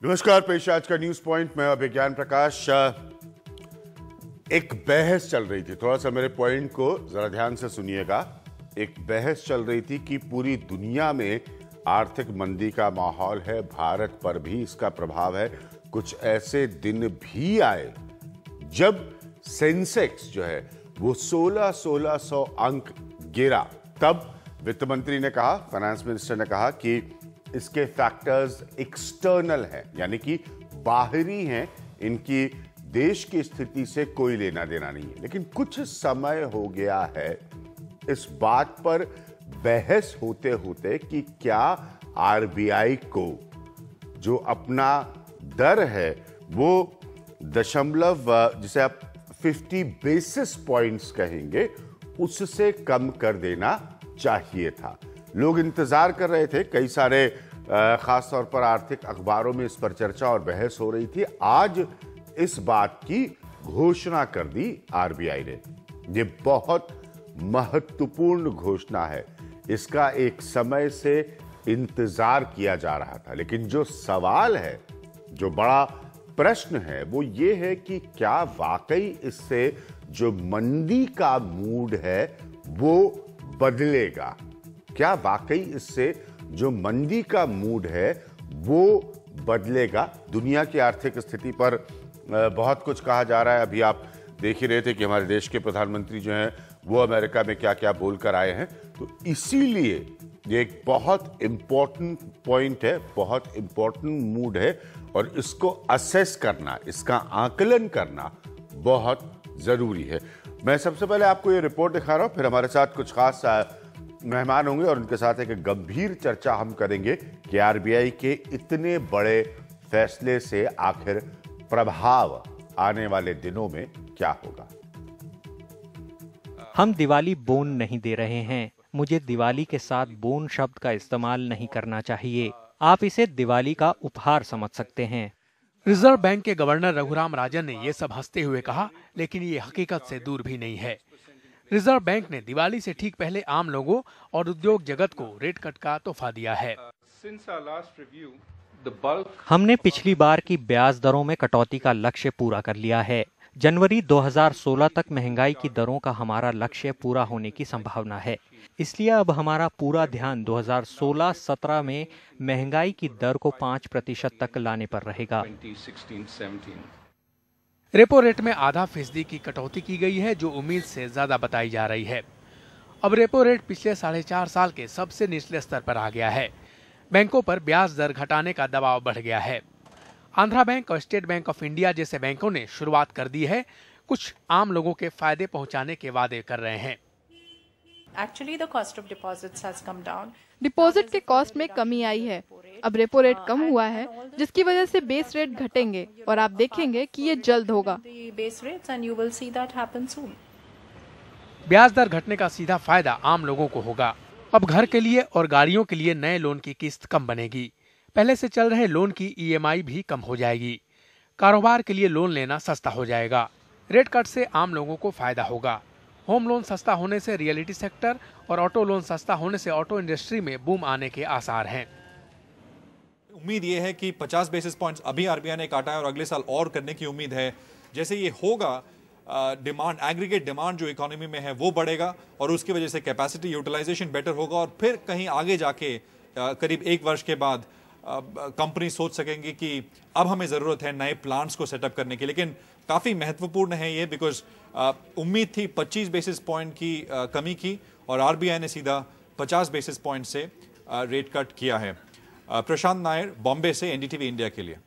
नमस्कार, पेश आज का न्यूज पॉइंट में विज्ञान प्रकाश। एक बहस चल रही थी, थोड़ा सा मेरे पॉइंट को जरा ध्यान से सुनिएगा। एक बहस चल रही थी कि पूरी दुनिया में आर्थिक मंदी का माहौल है, भारत पर भी इसका प्रभाव है। कुछ ऐसे दिन भी आए जब सेंसेक्स जो है वो 1600 अंक गिरा। तब वित्त मंत्री ने कहा, फाइनेंस मिनिस्टर ने कहा कि इसके फैक्टर्स एक्सटर्नल हैं, यानी कि बाहरी हैं, इनकी देश की स्थिति से कोई लेना देना नहीं है। लेकिन कुछ समय हो गया है इस बात पर बहस होते होते कि क्या आरबीआई को जो अपना दर है वो दशमलव, जिसे आप 50 बेसिस पॉइंट्स कहेंगे, उससे कम कर देना चाहिए था। लोग इंतजार कर रहे थे, कई सारे खास तौर पर आर्थिक अखबारों में इस पर चर्चा और बहस हो रही थी। आज इस बात की घोषणा कर दी आरबीआई ने। ये बहुत महत्वपूर्ण घोषणा है, इसका एक समय से इंतजार किया जा रहा था। लेकिन जो सवाल है, जो बड़ा प्रश्न है, वो ये है कि क्या वाकई इससे जो मंदी का मूड है वो बदलेगा? क्या वाकई इससे जो मंदी का मूड है वो बदलेगा? दुनिया की आर्थिक स्थिति पर बहुत कुछ कहा जा रहा है। अभी आप देख ही रहे थे कि हमारे देश के प्रधानमंत्री जो हैं वो अमेरिका में क्या क्या बोलकर आए हैं। तो इसीलिए ये एक बहुत इंपॉर्टेंट पॉइंट है, बहुत इंपॉर्टेंट मूड है, और इसको असेस करना, इसका आकलन करना बहुत जरूरी है। मैं सबसे पहले आपको ये रिपोर्ट दिखा रहा हूं, फिर हमारे साथ कुछ खास मेहमान होंगे और उनके साथ एक गंभीर चर्चा हम करेंगे कि आरबीआई के इतने बड़े फैसले से आखिर प्रभाव आने वाले दिनों में क्या होगा। हम दिवाली बोन नहीं दे रहे हैं। मुझे दिवाली के साथ बोन शब्द का इस्तेमाल नहीं करना चाहिए। आप इसे दिवाली का उपहार समझ सकते हैं। रिजर्व बैंक के गवर्नर रघुराम राजन ने ये सब हंसते हुए कहा, लेकिन ये हकीकत से दूर भी नहीं है। रिजर्व बैंक ने दिवाली से ठीक पहले आम लोगों और उद्योग जगत को रेट कट का तोहफा दिया है। हमने पिछली बार की ब्याज दरों में कटौती का लक्ष्य पूरा कर लिया है। जनवरी 2016 तक महंगाई की दरों का हमारा लक्ष्य पूरा होने की संभावना है। इसलिए अब हमारा पूरा ध्यान 2016-17 में महंगाई की दर को 5% तक लाने पर रहेगा। रेपो रेट में आधा फीसदी की कटौती की गई है, जो उम्मीद से ज्यादा बताई जा रही है। अब रेपो रेट पिछले 4.5 साल के सबसे निचले स्तर पर आ गया है। बैंकों पर ब्याज दर घटाने का दबाव बढ़ गया है। आंध्रा बैंक और स्टेट बैंक ऑफ इंडिया जैसे बैंकों ने शुरुआत कर दी है। कुछ आम लोगों के फायदे पहुंचाने के वादे कर रहे हैं। डिपॉजिट के कॉस्ट में कमी आई है। अब रेपो रेट कम हुआ है, जिसकी वजह से बेस रेट घटेंगे और आप देखेंगे कि ये जल्द होगा। ब्याज दर घटने का सीधा फायदा आम लोगों को होगा। अब घर के लिए और गाड़ियों के लिए नए लोन की किस्त कम बनेगी। पहले से चल रहे लोन की ईएमआई भी कम हो जाएगी। कारोबार के लिए लोन लेना सस्ता हो जाएगा। रेट कट से आम लोगों को फायदा होगा। होम लोन सस्ता होने से रियलिटी सेक्टर और ऑटो लोन सस्ता होने से ऑटो इंडस्ट्री में बूम आने के आसार हैं। उम्मीद ये है कि 50 बेसिस पॉइंट्स अभी आरबीआई ने काटा है और अगले साल और करने की उम्मीद है। जैसे ये होगा, डिमांड, एग्रीगेट डिमांड जो इकोनॉमी में है वो बढ़ेगा और उसकी वजह से कैपेसिटी यूटिलाइजेशन बेटर होगा और फिर कहीं आगे जाके करीब 1 वर्ष के बाद कंपनी सोच सकेंगी कि अब हमें ज़रूरत है नए प्लांट्स को सेटअप करने की। लेकिन काफ़ी महत्वपूर्ण है ये, बिकॉज उम्मीद थी 25 बेसिस पॉइंट की कमी की और आरबीआई ने सीधा 50 बेसिस पॉइंट से रेट कट किया है। प्रशांत नायर, बॉम्बे से, एनडीटीवी इंडिया के लिए।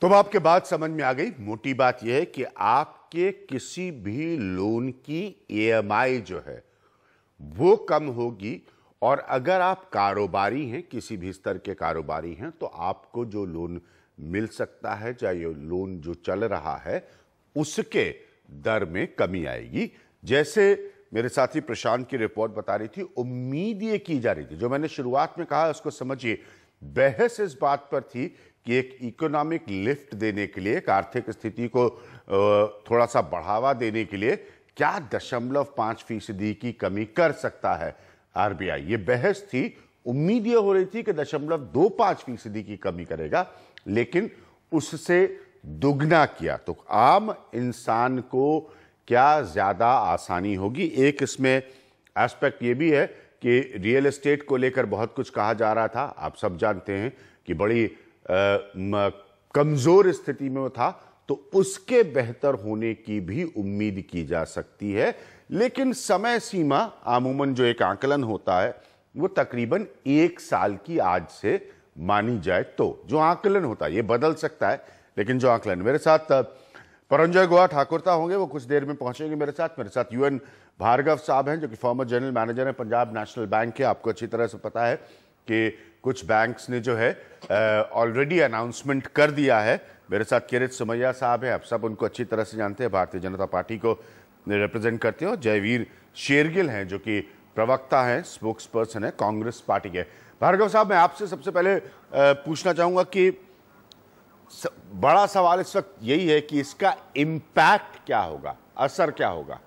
तो आपके बात समझ में आ गई। मोटी बात यह है कि आपके किसी भी लोन की ईएमआई जो है वो कम होगी, और अगर आप कारोबारी हैं, किसी भी स्तर के कारोबारी हैं, तो आपको जो लोन मिल सकता है, चाहे ये लोन जो चल रहा है, उसके दर में कमी आएगी। जैसे मेरे साथी प्रशांत की रिपोर्ट बता रही थी, उम्मीद ये की जा रही थी, जो मैंने शुरुआत में कहा उसको समझिए। बहस इस बात पर थी कि एक इकोनॉमिक लिफ्ट देने के लिए, एक आर्थिक स्थिति को थोड़ा सा बढ़ावा देने के लिए क्या 0.5% की कमी कर सकता है आरबीआई। ये बहस थी उम्मीद यह हो रही थी कि 0.25% की कमी करेगा, लेकिन उससे दुगना किया। तो आम इंसान को क्या ज्यादा आसानी होगी? एक इसमें एस्पेक्ट ये भी है कि रियल एस्टेट को लेकर बहुत कुछ कहा जा रहा था, आप सब जानते हैं कि बड़ी कमजोर स्थिति में वो था, तो उसके बेहतर होने की भी उम्मीद की जा सकती है। लेकिन समय सीमा अमूमन जो एक आकलन होता है वो तकरीबन 1 साल की आज से मानी जाए, तो जो आकलन होता है ये बदल सकता है, लेकिन जो आकलन। मेरे साथ परंजय गुहा ठाकुरता होंगे, वो कुछ देर में पहुंचेंगे मेरे साथ यूएन भार्गव साहब हैं जो कि फॉर्मर जनरल मैनेजर हैं पंजाब नेशनल बैंक के। आपको अच्छी तरह से पता है कि कुछ बैंक्स ने जो है ऑलरेडी अनाउंसमेंट कर दिया है। मेरे साथ किरित सुमैया साहब हैं, आप सब उनको अच्छी तरह से जानते हैं, भारतीय जनता पार्टी को रिप्रेजेंट करते हैं। और जयवीर शेरगिल हैं जो कि प्रवक्ता हैं, स्पोक्स पर्सन है कांग्रेस पार्टी के। भार्गव साहब, मैं आपसे सबसे पहले पूछना चाहूंगा कि बड़ा सवाल इस वक्त यही है कि इसका इम्पैक्ट क्या होगा, असर क्या होगा?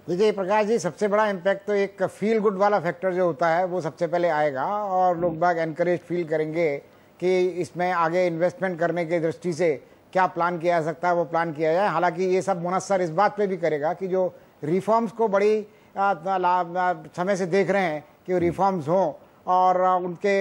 देखिए प्रकाश जी, सबसे बड़ा इम्पैक्ट तो एक फील गुड वाला फैक्टर जो होता है वो सबसे पहले आएगा, और लोग बाग एनकरेज फील करेंगे कि इसमें आगे इन्वेस्टमेंट करने की दृष्टि से क्या प्लान किया जा सकता है वो प्लान किया जाए। हालांकि ये सब मुनस्सर इस बात पे भी करेगा कि जो रिफॉर्म्स को बड़ी समय से देख रहे हैं कि रिफॉर्म्स हों और उनके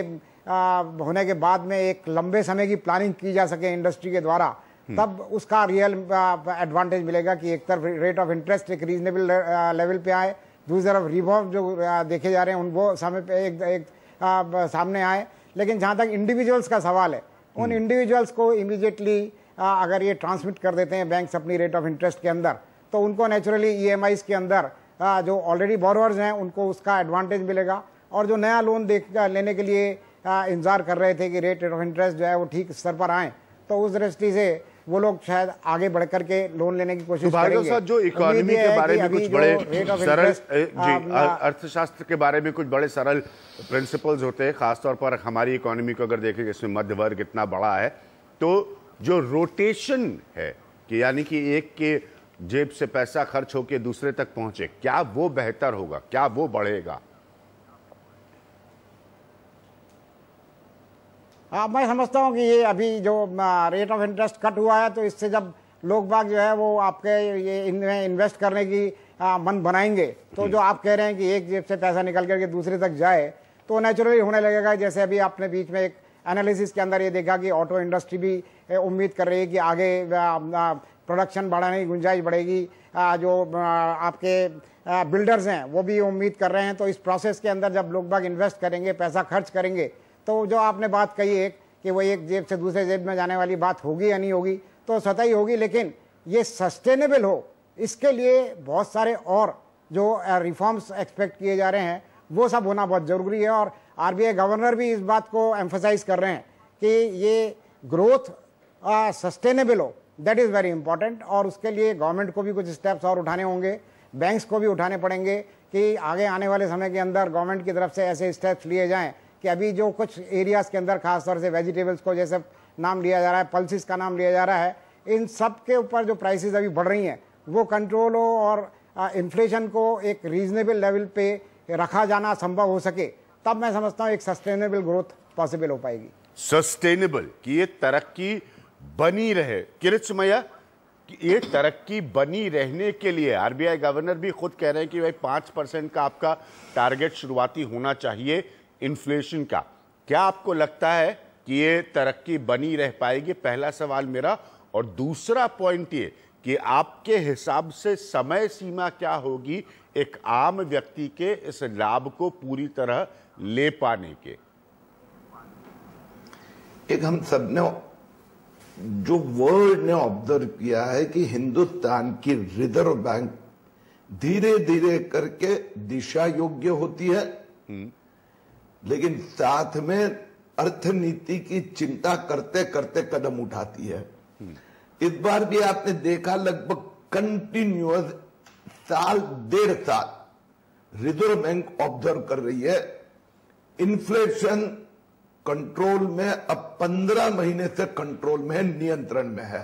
होने के बाद में एक लंबे समय की प्लानिंग की जा सके इंडस्ट्री के द्वारा, तब उसका रियल एडवांटेज मिलेगा कि एक तरफ रेट ऑफ इंटरेस्ट एक रीजनेबल लेवल पे आए, दूसरी तरफ रिफॉर्म जो देखे जा रहे हैं उन वो समय पे एक सामने आए। लेकिन जहाँ तक इंडिविजुअल्स का सवाल है, उन इंडिविजुअल्स को इमीडिएटली अगर ये ट्रांसमिट कर देते हैं बैंक्स अपनी रेट ऑफ इंटरेस्ट के अंदर, तो उनको नेचुरली ईएमआईज के अंदर जो ऑलरेडी बोरोअर्स हैं उनको उसका एडवांटेज मिलेगा, और जो नया लोन लेने के लिए इंतजार कर रहे थे कि रेट ऑफ इंटरेस्ट जो है वो ठीक स्तर पर आए, तो उस दृष्टि से वो लोग शायद आगे बढ़ करके लोन लेने की कोशिश करेंगे। साहब, जो इकोनॉमी के बारे में कुछ बड़े सरल अर्थशास्त्र के बारे में कुछ बड़े सरल प्रिंसिपल्स होते हैं, खासतौर पर हमारी इकोनॉमी को अगर देखें जिसमें मध्य वर्ग इतना बड़ा है, तो जो रोटेशन है कि यानी कि एक के जेब से पैसा खर्च होकर दूसरे तक पहुंचे, क्या वो बेहतर होगा, क्या वो बढ़ेगा? मैं समझता हूँ कि ये अभी जो रेट ऑफ इंटरेस्ट कट हुआ है, तो इससे जब लोग बाग जो है वो आपके ये इनमें इन्वेस्ट करने की मन बनाएंगे, तो जो आप कह रहे हैं कि एक जेब से पैसा निकल करके दूसरे तक जाए, तो नेचुरली होने लगेगा। जैसे अभी आपने बीच में एक एनालिसिस के अंदर ये देखा कि ऑटो इंडस्ट्री भी उम्मीद कर रही है कि आगे प्रोडक्शन बढ़ाने की गुंजाइश बढ़ेगी, जो आपके बिल्डर्स हैं वो भी उम्मीद कर रहे हैं। तो इस प्रोसेस के अंदर जब लोग बाग इन्वेस्ट करेंगे, पैसा खर्च करेंगे, तो जो आपने बात कही है कि वो एक जेब से दूसरे जेब में जाने वाली बात होगी या नहीं होगी, तो स्वतः ही होगी, लेकिन ये सस्टेनेबल हो इसके लिए बहुत सारे और जो रिफॉर्म्स एक्सपेक्ट किए जा रहे हैं वो सब होना बहुत जरूरी है। और आरबीआई गवर्नर भी इस बात को एम्फसाइज कर रहे हैं कि ये ग्रोथ सस्टेनेबल हो, दैट इज़ वेरी इंपॉर्टेंट। और उसके लिए गवर्नमेंट को भी कुछ स्टेप्स और उठाने होंगे, बैंक्स को भी उठाने पड़ेंगे कि आगे आने वाले समय के अंदर गवर्नमेंट की तरफ से ऐसे स्टेप्स लिए जाएं कि अभी जो कुछ एरियाज के अंदर खासतौर से वेजिटेबल्स को जैसे नाम लिया जा रहा है, पल्सिस का नाम लिया जा रहा है, इन सब के ऊपर जो प्राइसेस अभी बढ़ रही हैं वो कंट्रोल हो और इन्फ्लेशन को एक रीजनेबल लेवल पे रखा जाना संभव हो सके, तब मैं समझता हूँ एक सस्टेनेबल ग्रोथ पॉसिबल हो पाएगी। सस्टेनेबल कि ये तरक्की बनी रहे। किरित सुमैया, ये तरक्की बनी रहने के लिए आरबीआई गवर्नर भी खुद कह रहे हैं कि भाई 5% का आपका टारगेट शुरुआती होना चाहिए इन्फ्लेशन का। क्या आपको लगता है कि ये तरक्की बनी रह पाएगी? पहला सवाल मेरा। और दूसरा पॉइंट ये कि आपके हिसाब से समय सीमा क्या होगी एक आम व्यक्ति के इस लाभ को पूरी तरह ले पाने के? एक हम सब ने जो वर्ल्ड ने ऑब्जर्व किया है कि हिंदुस्तान की रिजर्व बैंक धीरे धीरे करके दिशा योग्य होती है, लेकिन साथ में अर्थनीति की चिंता करते करते कदम उठाती है। इस बार भी आपने देखा लगभग कंटिन्यूअस साल 1.5 साल रिजर्व बैंक ऑब्जर्व कर रही है। इन्फ्लेशन कंट्रोल में अब 15 महीने से कंट्रोल में है, नियंत्रण में है।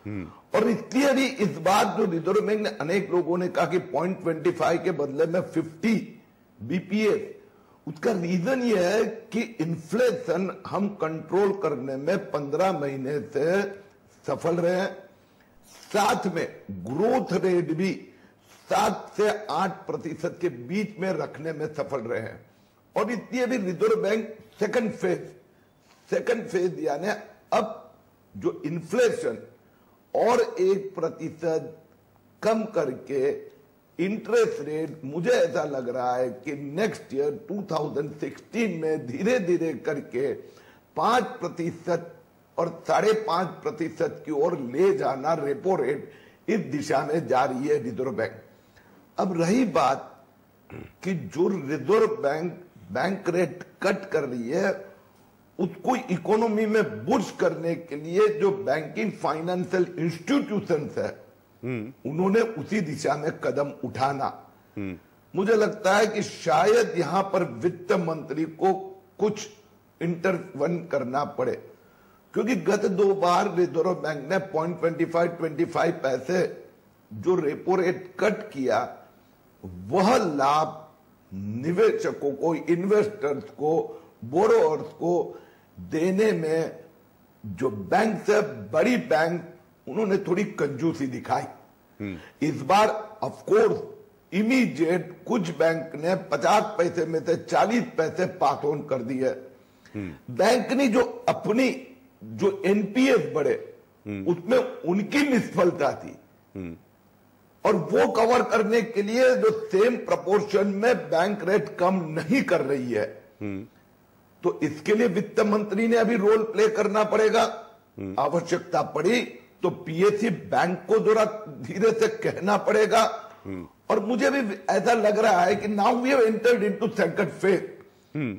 और इसलिए भी इस बार जो रिजर्व बैंक ने, अनेक लोगों ने कहा कि 0.25 के बदले में 50 बीपीएस, उसका रीजन यह है कि इन्फ्लेशन हम कंट्रोल करने में 15 महीने से सफल रहे हैं, साथ में ग्रोथ रेट भी 7 से 8% के बीच में रखने में सफल रहे हैं। और इसलिए भी रिजर्व बैंक सेकंड फेज यानी अब जो इन्फ्लेशन और 1% कम करके इंटरेस्ट रेट, मुझे ऐसा लग रहा है कि नेक्स्ट ईयर 2016 में धीरे धीरे करके 5% और 5.5% की ओर ले जाना रेपो रेट इस दिशा में जा रही है रिजर्व बैंक। अब रही बात कि जो रिजर्व बैंक रेट कट कर रही है, उसको इकोनॉमी में बूस्ट करने के लिए जो बैंकिंग फाइनेंशियल इंस्टीट्यूशंस है, उन्होंने उसी दिशा में कदम उठाना। मुझे लगता है कि शायद यहां पर वित्त मंत्री को कुछ इंटरवन करना पड़े, क्योंकि गत 2 बार रिजर्व बैंक ने 0.25 पैसे जो रेपो रेट कट किया, वह लाभ निवेशकों को, इन्वेस्टर्स को, बोरोअर्स को देने में जो बैंक से बड़ी बैंक, उन्होंने थोड़ी कंजूसी दिखाई। इस बार ऑफ कोर्स इमीडिएट कुछ बैंक ने 50 पैसे में से 40 पैसे पास ऑन कर दिए। बैंक ने जो अपनी जो एनपीएस बढ़े, उसमें उनकी निष्फलता थी, और वो कवर करने के लिए जो सेम प्रपोर्शन में बैंक रेट कम नहीं कर रही है, तो इसके लिए वित्त मंत्री ने अभी रोल प्ले करना पड़ेगा। आवश्यकता पड़ी तो पीएससी बैंक को जरा धीरे से कहना पड़ेगा। और मुझे भी ऐसा लग रहा है कि now we have entered into second phase,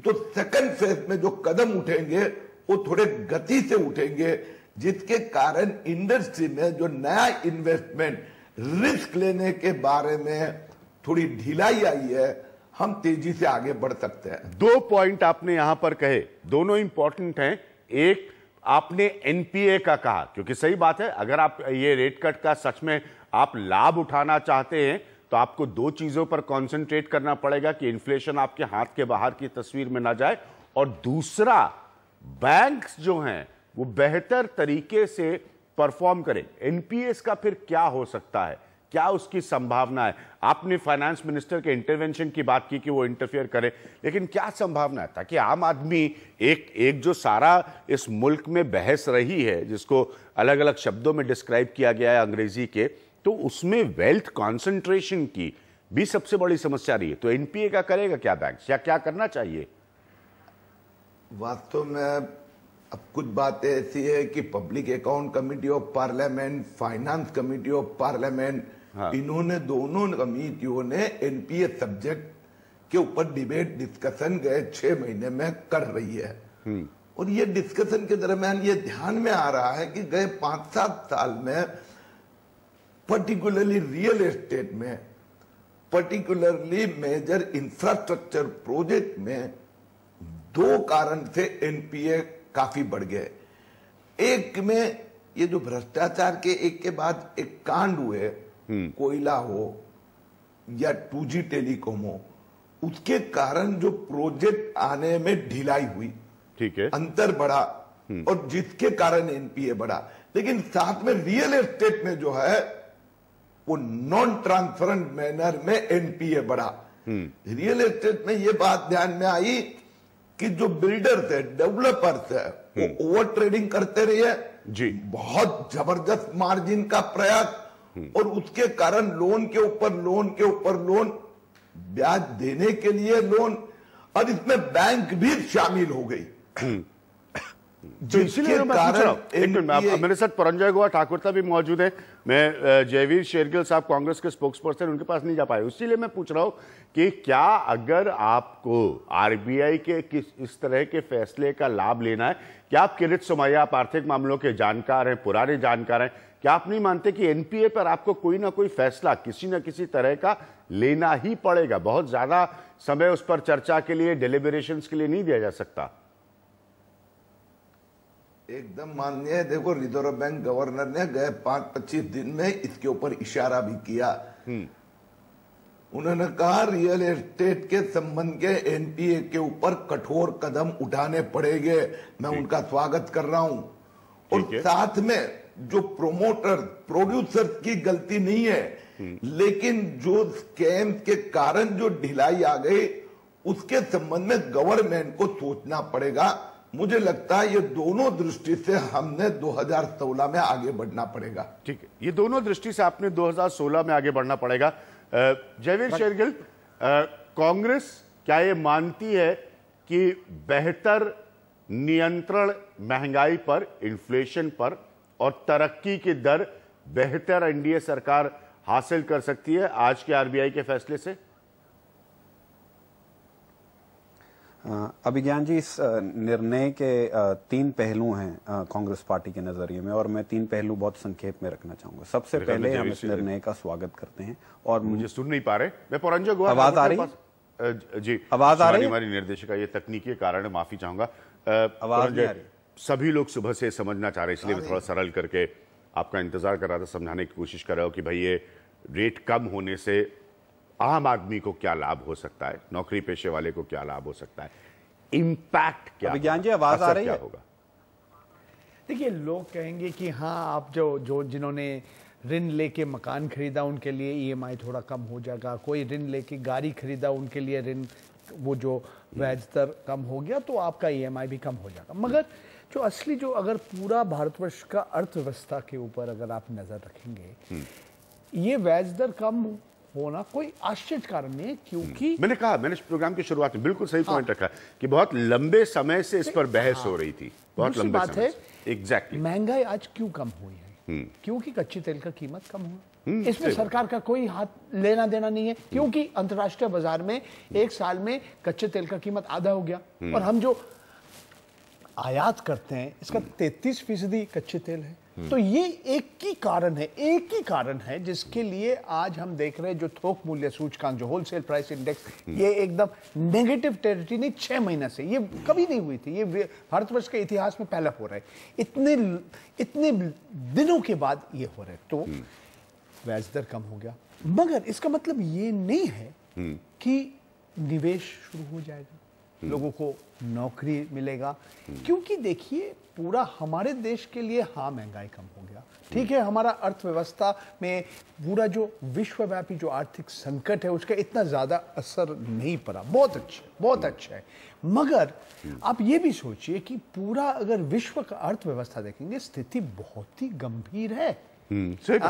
तो सेकंड फेज में जो कदम उठेंगे वो थोड़े गति से उठेंगे, जिसके कारण इंडस्ट्री में जो नया इन्वेस्टमेंट, रिस्क लेने के बारे में थोड़ी ढिलाई आई है, हम तेजी से आगे बढ़ सकते हैं। 2 पॉइंट आपने यहां पर कहे, दोनों इंपॉर्टेंट हैं। एक, आपने एनपीए का कहा, क्योंकि सही बात है, अगर आप ये रेट कट का सच में आप लाभ उठाना चाहते हैं तो आपको 2 चीजों पर कंसंट्रेट करना पड़ेगा कि इन्फ्लेशन आपके हाथ के बाहर की तस्वीर में ना जाए, और दूसरा, बैंक्स जो हैं वो बेहतर तरीके से परफॉर्म करें। एनपीएस का फिर क्या हो सकता है, क्या उसकी संभावना है? आपने फाइनेंस मिनिस्टर के इंटरवेंशन की बात की कि वो इंटरफेयर करे, लेकिन क्या संभावना है ताकि आम आदमी एक जो सारा इस मुल्क में बहस रही है, जिसको अलग अलग शब्दों में डिस्क्राइब किया गया है अंग्रेजी के, तो उसमें वेल्थ कॉन्सेंट्रेशन की भी सबसे बड़ी समस्या रही है। तो एनपीए का करेगा क्या बैंक्स, या क्या करना चाहिए? वास्तव में अब कुछ बातें ऐसी है कि public account committee of parliament, finance committee of parliament, इन्होंने दोनों कमेटियों ने एनपीए सब्जेक्ट के ऊपर डिबेट, डिस्कशन गए 6 महीने में कर रही है। और ये डिस्कशन के दरमियान ये ध्यान में आ रहा है कि गए 5-7 साल में पर्टिकुलरली रियल एस्टेट में, पर्टिकुलरली मेजर इंफ्रास्ट्रक्चर प्रोजेक्ट में 2 कारण से एनपीए काफी बढ़ गए। एक में ये जो भ्रष्टाचार के एक के बाद एक कांड हुए, कोयला हो या 2G टेलीकॉम हो, उसके कारण जो प्रोजेक्ट आने में ढिलाई हुई, ठीक है, अंतर बढ़ा, और जिसके कारण एनपीए बढ़ा। लेकिन साथ में रियल एस्टेट में जो है वो नॉन ट्रांसपेरेंट मैनर में एनपीए बढ़ा। रियल एस्टेट में ये बात ध्यान में आई कि जो बिल्डर्स है, डेवलपर्स है, वो ओवर ट्रेडिंग करते रहे जी, बहुत जबरदस्त मार्जिन का प्रयास, और उसके कारण लोन के ऊपर लोन के ऊपर लोन, ब्याज देने के लिए लोन, और इसमें बैंक भी शामिल हो गई। तो इसीलिए मैं पूछ रहा हूं, एक मिनट, मेरे साथ परंजय गोवा ठाकुर साहब भी मौजूद है। मैं जयवीर शेरगिल साहब कांग्रेस के स्पोक्स पर्सन, उनके पास नहीं जा पाए, इसीलिए मैं पूछ रहा हूं कि क्या अगर आपको आरबीआई के इस तरह के फैसले का लाभ लेना है, क्या आप किरित सोमैया, आप आर्थिक मामलों के जानकार हैं, पुराने जानकार हैं, क्या आप नहीं मानते कि एनपीए पर आपको कोई ना कोई फैसला किसी न किसी तरह का लेना ही पड़ेगा? बहुत ज्यादा समय उस पर चर्चा के लिए, डिलिबरेशंस के लिए नहीं दिया जा सकता। एकदम मान्य है। देखो, रिजर्व बैंक गवर्नर ने गए 5-25 दिन में इसके ऊपर इशारा भी किया। उन्होंने कहा रियल एस्टेट के संबंध के एनपीए के ऊपर कठोर कदम उठाने पड़ेंगे। मैं उनका स्वागत कर रहा हूं। और साथ में जो प्रोड्यूसर की गलती नहीं है, लेकिन जो स्कैम के कारण जो ढिलाई आ गई उसके संबंध में गवर्नमेंट को सोचना पड़ेगा। मुझे लगता है ये दोनों दृष्टि से हमने 2016 में आगे बढ़ना पड़ेगा। ठीक है, ये दोनों दृष्टि से आपने 2016 में आगे बढ़ना पड़ेगा। जयवीर शेरगिल, कांग्रेस क्या ये मानती है कि बेहतर नियंत्रण महंगाई पर, इन्फ्लेशन पर और तरक्की की दर बेहतर एनडीए सरकार हासिल कर सकती है आज के आरबीआई के फैसले से? अभिज्ञान जी, इस निर्णय के 3 पहलू हैं कांग्रेस पार्टी के नजरिए में, और मैं 3 पहलू बहुत संक्षेप में रखना चाहूंगा। सबसे पहले हम इस निर्णय का स्वागत करते हैं। और मुझे सुन नहीं पा रहे, मैं पुरंजो गोवा, आवाज आ रही है? जी, आवाज आ रही है? हमारी निर्देशिका, ये तकनीकी कारण है, माफी चाहूंगा। आवाज नहीं आ रही। सभी लोग सुबह से समझना चाह रहे, इसलिए मैं थोड़ा सरल करके आपका इंतजार कर रहा था, समझाने की कोशिश कर रहा हूं कि भाई ये रेट कम होने से आम आदमी को क्या लाभ हो सकता है, नौकरी पेशे वाले को क्या लाभ हो सकता है, इम्पैक्ट क्या, विज्ञान जी आवाज आ रही है? होगा? देखिए, लोग कहेंगे कि हाँ, आप जो जिन्होंने ऋण लेके मकान खरीदा उनके लिए ईएमआई थोड़ा कम हो जाएगा, कोई ऋण लेके गाड़ी खरीदा उनके लिए ऋण वो जो ब्याज दर कम हो गया तो आपका ईएमआई भी कम हो जाएगा। मगर जो असली जो अगर पूरा भारतवर्ष का अर्थव्यवस्था के ऊपर अगर आप नजर रखेंगे, ये ब्याज दर कम होना कोई आश्चर्य कारण नहीं है, क्योंकि मैंने इस प्रोग्राम की शुरुआत में बिल्कुल सही पॉइंट रखा कि बहुत लंबे समय से इस पर बहस हो रही थी, बहुत लंबे बात है। एग्जैक्टली, महंगाई आज क्यों कम हुई है? क्योंकि कच्चे तेल का कीमत कम हुआ। इसमें सरकार का कोई हाथ लेना देना नहीं है, क्योंकि अंतर्राष्ट्रीय बाजार में एक साल में कच्चे तेल का कीमत आधा हो गया, और हम जो आयात करते हैं इसका 33% कच्चे तेल है। तो ये एक ही कारण है जिसके लिए आज हम देख रहे हैं जो थोक मूल्य सूचकांक, जो होलसेल प्राइस इंडेक्स, ये एकदम नेगेटिव टेरिटरी नहीं, 6 महीने से ये कभी नहीं हुई थी। ये भारतवर्ष के इतिहास में पहला हो रहा है, इतने दिनों के बाद ये हो रहा है। तो ब्याज दर कम हो गया, मगर इसका मतलब ये नहीं है कि निवेश शुरू हो जाएगा, लोगों को नौकरी मिलेगा। क्योंकि देखिए, पूरा हमारे देश के लिए हाँ, महंगाई कम हो गया, ठीक है, हमारा अर्थव्यवस्था में पूरा जो विश्वव्यापी जो आर्थिक संकट है उसका इतना ज्यादा असर नहीं पड़ा, बहुत अच्छा है। मगर आप ये भी सोचिए कि पूरा अगर विश्व का अर्थव्यवस्था देखेंगे, स्थिति बहुत ही गंभीर है।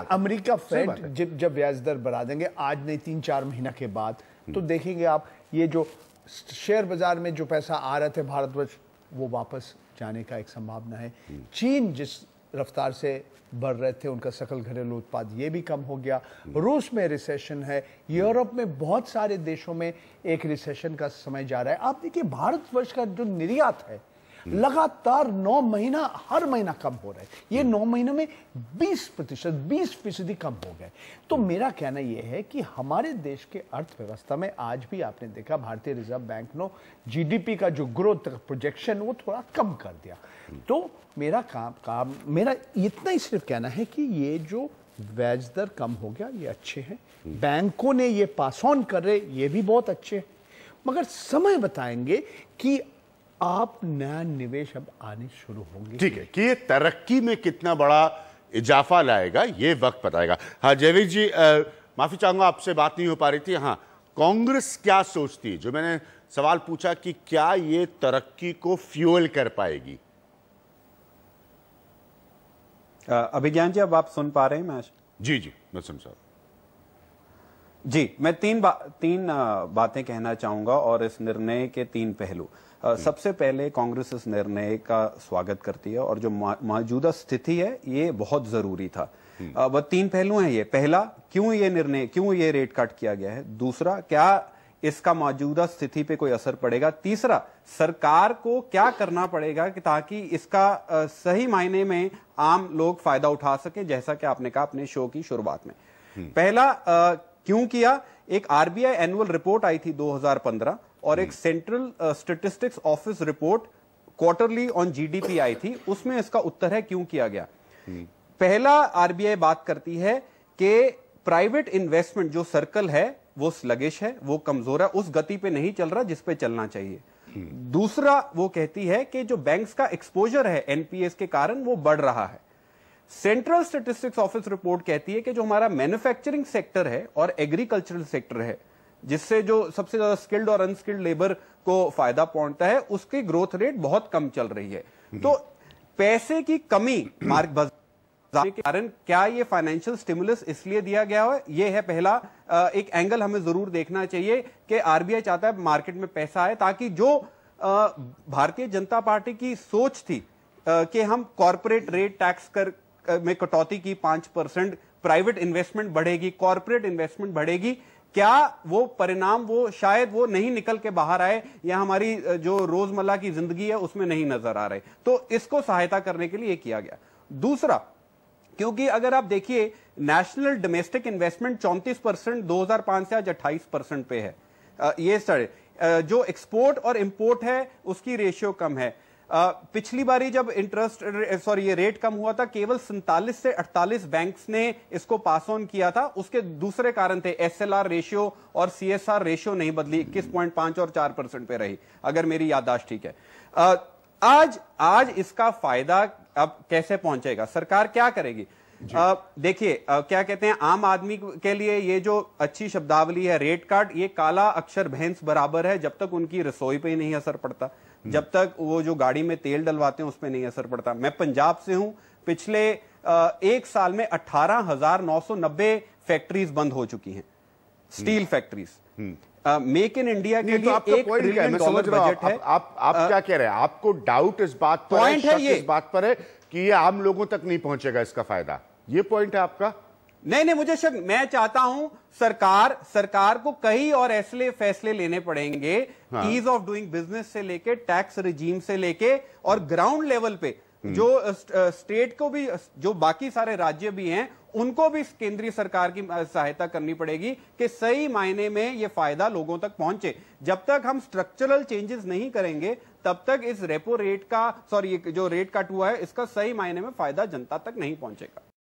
अमेरिका फेड जब ब्याज दर बढ़ा देंगे, आज नहीं 3-4 महीना के बाद, तो देखेंगे आप ये जो शेयर बाजार में जो पैसा आ रहे थे भारतवर्ष, वो वापस जाने का एक संभावना है। चीन जिस रफ्तार से बढ़ रहे थे, उनका सकल घरेलू उत्पाद ये भी कम हो गया। रूस में रिसेशन है, यूरोप में बहुत सारे देशों में एक रिसेशन का समय जा रहा है। आप देखिए, भारतवर्ष का जो निर्यात है लगातार 9 महीना हर महीना कम हो रहा है। ये 9 महीनों में 20% कम हो गए। तो मेरा कहना यह है कि हमारे देश के अर्थव्यवस्था में आज भी आपने देखा, भारतीय रिजर्व बैंक ने जीडीपी का जो ग्रोथ प्रोजेक्शन वो थोड़ा कम कर दिया। तो मेरा इतना ही सिर्फ कहना है कि ये जो ब्याज दर कम हो गया ये अच्छे हैं, बैंकों ने ये पास ऑन कर रहे, ये भी बहुत अच्छे हैं। मगर समय बताएंगे कि आप नया निवेश अब आने शुरू होंगे। ठीक है, कि ये तरक्की में कितना बड़ा इजाफा लाएगा ये वक्त बताएगा। हाँ जयवीर जी, माफी चाहूंगा आपसे बात नहीं हो पा रही थी। हाँ, कांग्रेस क्या सोचती है, जो मैंने सवाल पूछा कि क्या ये तरक्की को फ्यूल कर पाएगी? अभिज्ञान जी, अब आप सुन पा रहे हैं? मैं जी मैं सुन सकता। जी, मैं तीन बातें कहना चाहूंगा और इस निर्णय के 3 पहलू। सबसे पहले कांग्रेस इस निर्णय का स्वागत करती है और जो मौजूदा स्थिति है ये बहुत जरूरी था। वह 3 पहलू हैं ये। पहला, क्यों ये रेट कट किया गया है। दूसरा, क्या इसका मौजूदा स्थिति पे कोई असर पड़ेगा। तीसरा, सरकार को क्या करना पड़ेगा कि ताकि इसका सही मायने में आम लोग फायदा उठा सके, जैसा कि आपने कहा अपने शो की शुरुआत में। पहला, क्यों किया, एक आरबीआई एनुअल रिपोर्ट आई थी 2015 और एक central statistics office report quarterly on GDP आई थी, उसमें इसका उत्तर है क्यों किया गया। पहला, आरबीआई बात करती है कि प्राइवेट इन्वेस्टमेंट जो सर्कल है वो स्लगिश है, वो कमजोर है, उस गति पे नहीं चल रहा जिस पे चलना चाहिए। दूसरा, वो कहती है कि जो बैंक्स का एक्सपोजर है एनपीएस के कारण वो बढ़ रहा है। सेंट्रल स्टैटिस्टिक्स ऑफिस रिपोर्ट कहती है कि जो हमारा मैन्युफैक्चरिंग सेक्टर है और एग्रीकल्चरल सेक्टर है, जिससे जो सबसे ज्यादा स्किल्ड और अनस्किल्ड लेबर को फायदा पहुंचता है, उसकी ग्रोथ रेट बहुत कम चल रही है। तो पैसे की कमी मार्क बाजार के कारण क्या ये फाइनेंशियल स्टिमुलस इसलिए दिया गया है? ये है पहला एक एंगल हमें जरूर देखना चाहिए कि आरबीआई चाहता है मार्केट में पैसा आए, ताकि जो भारतीय जनता पार्टी की सोच थी कि हम कॉर्पोरेट रेट टैक्स में कटौती की 5%, प्राइवेट इन्वेस्टमेंट बढ़ेगी, कॉर्पोरेट इन्वेस्टमेंट बढ़ेगी, क्या वो परिणाम वो शायद वो नहीं निकल के बाहर आए या हमारी जो रोजमर्रा की जिंदगी है उसमें नहीं नजर आ रहे। तो इसको सहायता करने के लिए किया गया। दूसरा, क्योंकि अगर आप देखिए नेशनल डोमेस्टिक इन्वेस्टमेंट 34% 2005 से आज 28% पे है। ये सर जो एक्सपोर्ट और इंपोर्ट है उसकी रेशियो कम है। पिछली बारी जब ये रेट कम हुआ था, केवल 47 से 48 बैंक्स ने इसको पास ऑन किया था। उसके दूसरे कारण थे, एसएलआर रेशियो और सीएसआर रेशियो नहीं बदली, 21.5 और 4% पे रही, अगर मेरी याददाश्त ठीक है। आज इसका फायदा अब कैसे पहुंचेगा, सरकार क्या करेगी? देखिए क्या कहते हैं, आम आदमी के लिए ये जो अच्छी शब्दावली है रेट कार्ड, ये काला अक्षर भैंस बराबर है। जब तक उनकी रसोई पे ही नहीं असर पड़ता, जब तक वो जो गाड़ी में तेल डलवाते हैं उस पर नहीं असर पड़ता। मैं पंजाब से हूं, पिछले एक साल में 18,990 फैक्ट्रीज बंद हो चुकी हैं, steel factories. Make in India के लिए $1 ट्रिलियन बजट है। आप क्या कह रहे हैं? आपको डाउट इस बात पर है, शक इस बात पर है कि ये आम लोगों तक नहीं पहुंचेगा इसका फायदा, ये पॉइंट है आपका? नहीं, मुझे शक, मैं चाहता हूं सरकार को कई और ऐसे फैसले लेने पड़ेंगे, ईज ऑफ डूइंग बिजनेस से लेके, टैक्स रिजीम से लेके, और ग्राउंड लेवल पे जो स्टेट को भी, जो बाकी सारे राज्य भी हैं, उनको भी केंद्रीय सरकार की सहायता करनी पड़ेगी कि सही मायने में ये फायदा लोगों तक पहुंचे। जब तक हम स्ट्रक्चरल चेंजेस नहीं करेंगे तब तक इस रेपो रेट का, जो रेट कट हुआ है, इसका सही मायने में फायदा जनता तक नहीं पहुंचेगा।